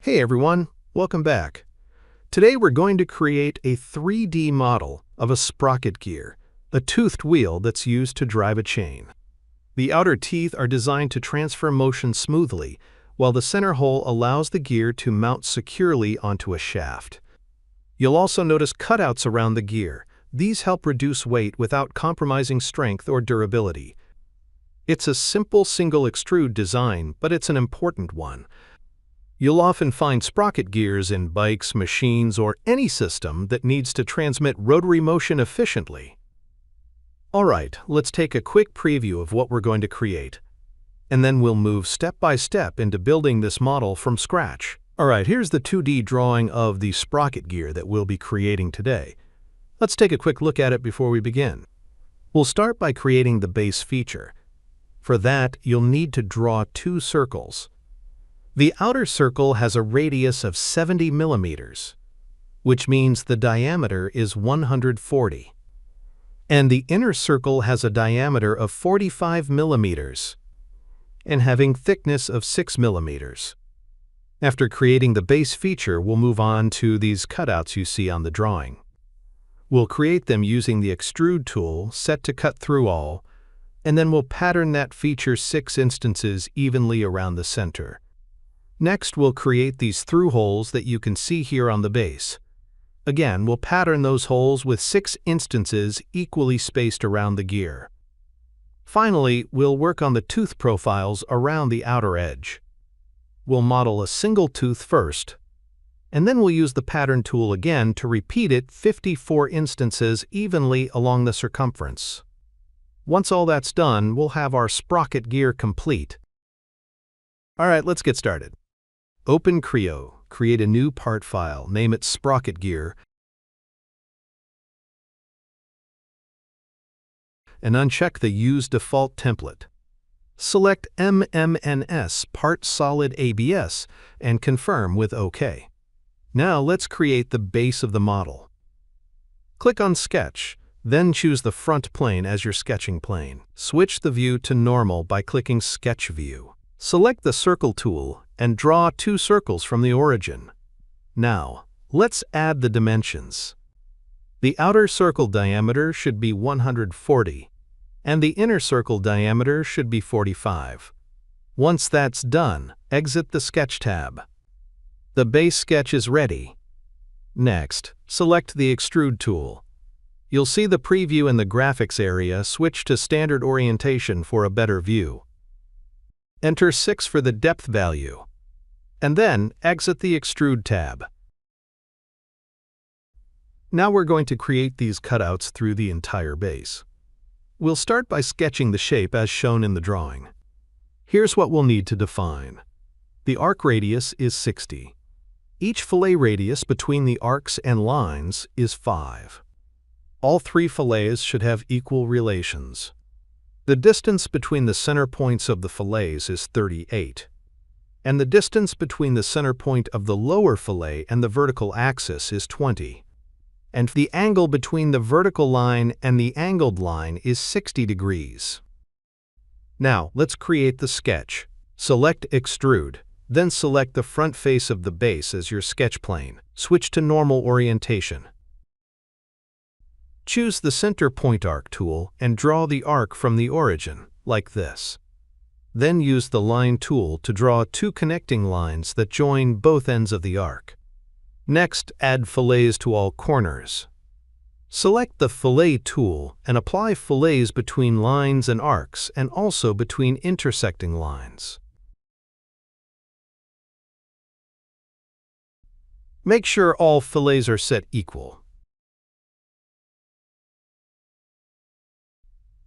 Hey everyone, welcome back. Today we're going to create a 3D model of a sprocket gear, a toothed wheel that's used to drive a chain. The outer teeth are designed to transfer motion smoothly, while the center hole allows the gear to mount securely onto a shaft. You'll also notice cutouts around the gear. These help reduce weight without compromising strength or durability. It's a simple single extrude design, but it's an important one. You'll often find sprocket gears in bikes, machines, or any system that needs to transmit rotary motion efficiently. Alright, let's take a quick preview of what we're going to create, and then we'll move step by step into building this model from scratch. Alright, here's the 2D drawing of the sprocket gear that we'll be creating today. Let's take a quick look at it before we begin. We'll start by creating the base feature. For that, you'll need to draw two circles. The outer circle has a radius of 70 millimeters, which means the diameter is 140. And the inner circle has a diameter of 45 millimeters and having thickness of 6 millimeters. After creating the base feature, we'll move on to these cutouts you see on the drawing. We'll create them using the Extrude tool set to cut through all, and then we'll pattern that feature 6 instances evenly around the center. Next, we'll create these through holes that you can see here on the base. Again, we'll pattern those holes with 6 instances equally spaced around the gear. Finally, we'll work on the tooth profiles around the outer edge. We'll model a single tooth first, and then we'll use the pattern tool again to repeat it 54 instances evenly along the circumference. Once all that's done, we'll have our sprocket gear complete. Alright, let's get started. Open Creo, create a new part file, name it Sprocket Gear, and uncheck the Use Default Template. Select MMNS Part Solid ABS and confirm with OK. Now let's create the base of the model. Click on Sketch, then choose the front plane as your sketching plane. Switch the view to normal by clicking Sketch View. Select the Circle tool and draw 2 circles from the origin. Now, let's add the dimensions. The outer circle diameter should be 140, and the inner circle diameter should be 45. Once that's done, exit the Sketch tab. The base sketch is ready. Next, select the Extrude tool. You'll see the preview in the graphics area. Switch to standard orientation for a better view. Enter 6 for the depth value, and then exit the Extrude tab. Now we're going to create these cutouts through the entire base. We'll start by sketching the shape as shown in the drawing. Here's what we'll need to define. The arc radius is 60. Each fillet radius between the arcs and lines is 5. All 3 fillets should have equal relations. The distance between the center points of the fillets is 38, and the distance between the center point of the lower fillet and the vertical axis is 20, and the angle between the vertical line and the angled line is 60 degrees. Now, let's create the sketch. Select Extrude, then select the front face of the base as your sketch plane. Switch to normal orientation. Choose the Center Point Arc tool and draw the arc from the origin, like this. Then use the Line tool to draw 2 connecting lines that join both ends of the arc. Next, add fillets to all corners. Select the Fillet tool and apply fillets between lines and arcs and also between intersecting lines. Make sure all fillets are set equal.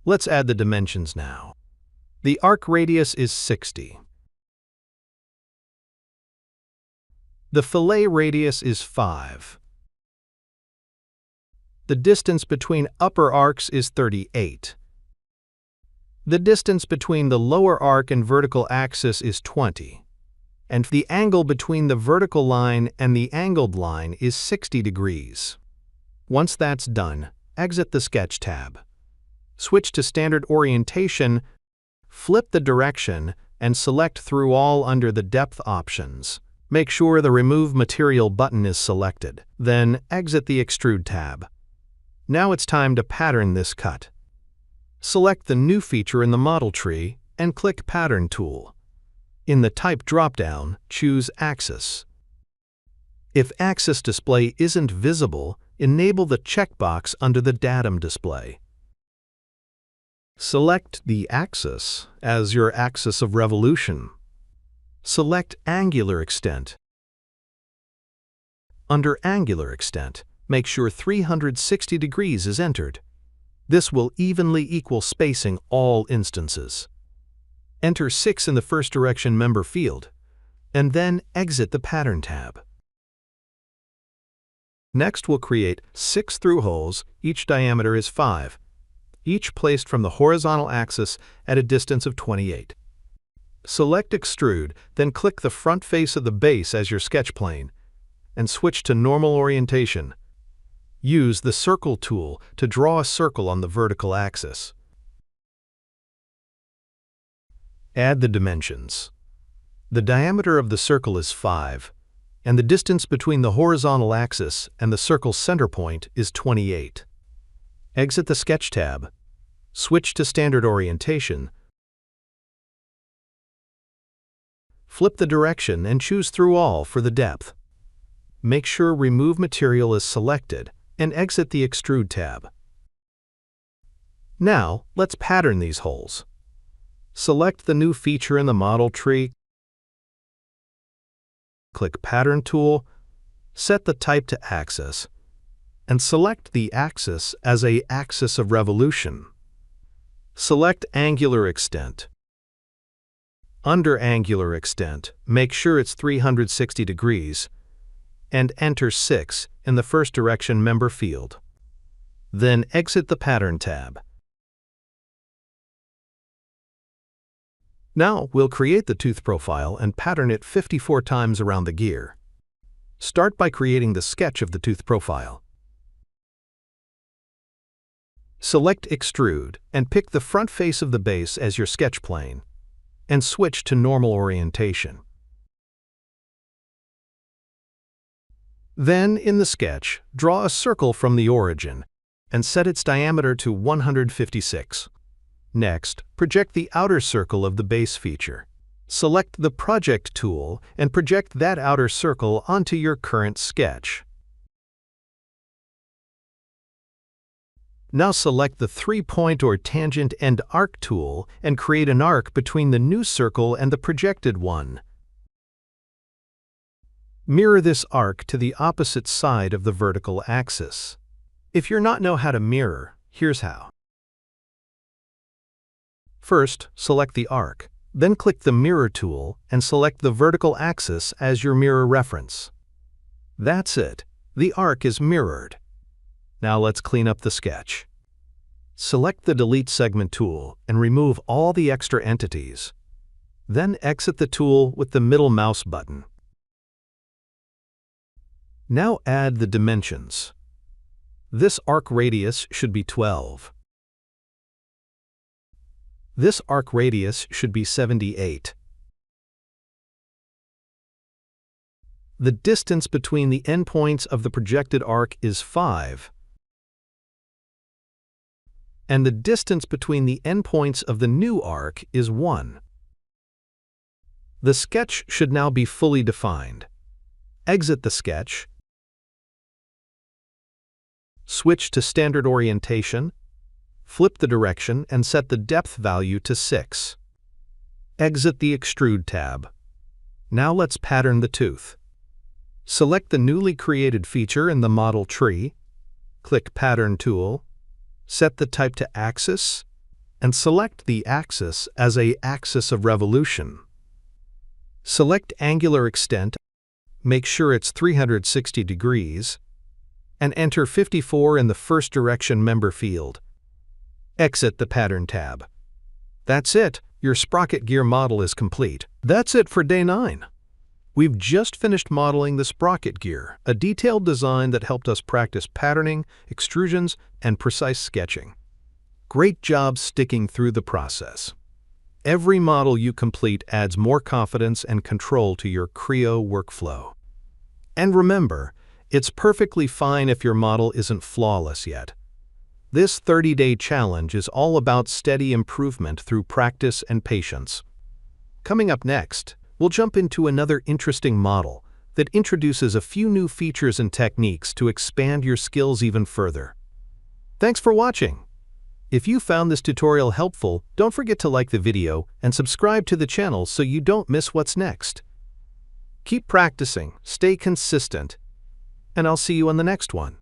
Let's add the dimensions now. The arc radius is 60. The fillet radius is 5. The distance between upper arcs is 38. The distance between the lower arc and vertical axis is 20. And the angle between the vertical line and the angled line is 60 degrees. Once that's done, exit the Sketch tab. Switch to standard orientation, flip the direction, and select through all under the depth options. Make sure the Remove Material button is selected, then exit the Extrude tab. Now it's time to pattern this cut. Select the new feature in the model tree and click Pattern tool. In the Type drop-down, choose Axis. If Axis display isn't visible, enable the checkbox under the datum display. Select the axis as your axis of revolution. Select Angular Extent. Under Angular Extent, make sure 360 degrees is entered. This will evenly equal spacing all instances. Enter 6 in the first direction member field, and then exit the Pattern tab. Next, we'll create 6 through holes, each diameter is 5, each placed from the horizontal axis at a distance of 28. Select Extrude, then click the front face of the base as your sketch plane, and switch to normal orientation. Use the Circle tool to draw a circle on the vertical axis. Add the dimensions. The diameter of the circle is 5, and the distance between the horizontal axis and the circle's center point is 28. Exit the Sketch tab. Switch to Standard Orientation. Flip the direction and choose Through All for the depth. Make sure Remove Material is selected and exit the Extrude tab. Now, let's pattern these holes. Select the new feature in the model tree. Click Pattern tool, set the type to Axis, and select the axis as an axis of revolution. Select Angular Extent. Under Angular Extent, make sure it's 360 degrees, and enter 6 in the first direction member field. Then exit the Pattern tab. Now we'll create the tooth profile and pattern it 54 times around the gear. Start by creating the sketch of the tooth profile. Select Extrude and pick the front face of the base as your sketch plane, and switch to normal orientation. Then, in the sketch, draw a circle from the origin and set its diameter to 156. Next, project the outer circle of the base feature. Select the Project tool and project that outer circle onto your current sketch. Now select the 3-point or tangent and arc tool and create an arc between the new circle and the projected one. Mirror this arc to the opposite side of the vertical axis. If you don't know how to mirror, here's how. First, select the arc, then click the Mirror tool and select the vertical axis as your mirror reference. That's it. The arc is mirrored. Now let's clean up the sketch. Select the Delete Segment tool and remove all the extra entities. Then exit the tool with the middle mouse button. Now add the dimensions. This arc radius should be 12. This arc radius should be 78. The distance between the endpoints of the projected arc is 5. And the distance between the endpoints of the new arc is 1. The sketch should now be fully defined. Exit the sketch. Switch to Standard Orientation. Flip the direction and set the depth value to 6. Exit the Extrude tab. Now let's pattern the tooth. Select the newly created feature in the model tree. Click Pattern tool. Set the type to Axis, and select the axis as an axis of revolution. Select Angular Extent. Make sure it's 360 degrees, and enter 54 in the first direction member field. Exit the Pattern tab. That's it. Your Sprocket Gear model is complete. That's it for day 9. We've just finished modeling the Sprocket Gear, a detailed design that helped us practice patterning, extrusions, and precise sketching. Great job sticking through the process. Every model you complete adds more confidence and control to your Creo workflow. And remember, it's perfectly fine if your model isn't flawless yet. This 30-day challenge is all about steady improvement through practice and patience. Coming up next, we'll jump into another interesting model that introduces a few new features and techniques to expand your skills even further. Thanks for watching. If you found this tutorial helpful, don't forget to like the video and subscribe to the channel so you don't miss what's next. Keep practicing, stay consistent, and I'll see you on the next one.